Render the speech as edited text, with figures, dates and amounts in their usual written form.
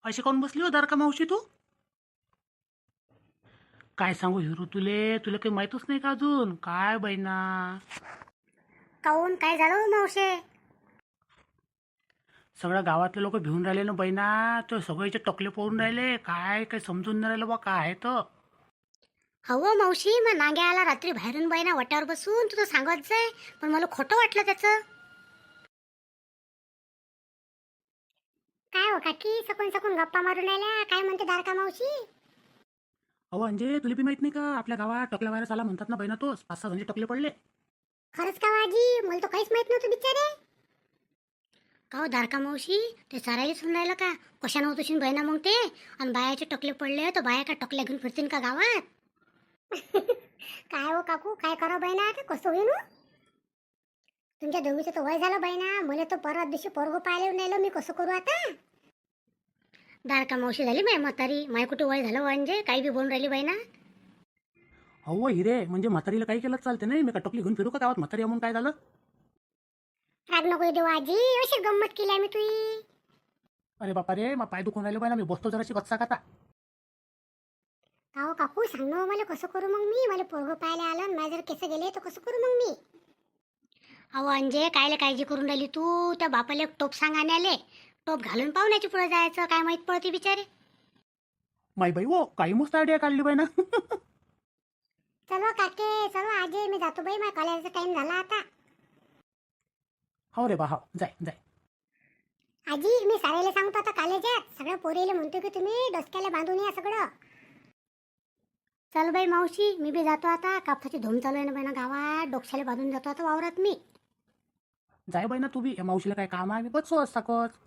अशी काऊन बसली हो का मावशी तू? काय सांगू हिरू तुले तुला काही माहीतच नाही का अजून? काय बहिणा, काऊन काय झालं हो मावशे? सगळ्या गावातले लोक भिवून राहिले ना बहिणा. तो सगळेचे टकले पडून राहिले. काय काय समजून नाही राहिलं बा काय आहे तर. हो मावशी, मग नाग्या आला रात्री बाहेरून बाईना वाट्यावर बसून तुझं सांगत जाय, पण मला खोटं वाटलं त्याचं. काय हो काकी, सकून सकून गप्पा मारून राहिल्या? काय म्हणते दारका मावशी? अहो अंजे, तुला बी माहित नाही का आपल्या गावात टकला व्हायरस आला म्हणतात ना बहिणा. तोच 5-6 जणांचे टकले पडले. खरंच का वाजी? मला तर काहीच माहित नव्हतं बिचारे. का हो दारका मावशी, ते सारायला सुन राहिलं का? कशा नव्हतं बहिणा मग ते? आणि बायाचे टकले पडले तर बाया का टकल्या घेऊन फिरतील का गावात? काय हो काकू, काय करा बहिणा, आता कसं होईल हो? तुमच्या दोघीचं तर वय झालं बहिणा, मला तर परत दिवशी पोरगं पाहिले नेलं, मी कसं करू आता? दारका मावशी झाली माय म्हातारी, माय कुठे वय झालं म्हणजे काही बी बोलून राहिली बहिणा. अहो हिरे, म्हणजे म्हातारीला काही केलं चालते नाही. मी का टकली घेऊन फिरू का गावात? म्हातारी म्हणून काय झालं? राग नको देऊ आजी, अशी गंमत केली आम्ही तुई. अरे बापा रे, मग पाय दुखून राहिले बहिणा. मी बसतो जराशी गच्चा काता. का हो काकू, सांग ना हो मला, कसं करू मग मी? मला पोरगं पाहायला आलं आणि माझ्या जर केस गेले तर कसं करू मग मी? अहो अंजे, कायले काळजी करून राहिली तू? त्या बापाला एक टोप सांग आले, टोप घालून पाहुण्याची पुढे जायचं, काय माहित पडते बिचारे. माई बाई हो, काही मस्त आयडिया काढली बहिणा. चलो काके, चलो आजी, मी जातो बाई, माझ्या कॉलेजचा टाइम झाला आता. हो रे बा, हो, जाय जाय. आजी, मी सारेला सांगतो आता कॉलेजात, सगळं पोरीला म्हणतो की तुम्ही डोसक्याला बांधून या सगळं. चल बाई मावशी, मी बी जातो आता. कापसाची धूम चालू आहे ना बाई ना गावात, डोक्याला बांधून जातो आता वावरात मी. जाय बहिणा तू बी. या मावशीला काय काम आहे? मी बसतो असता कच.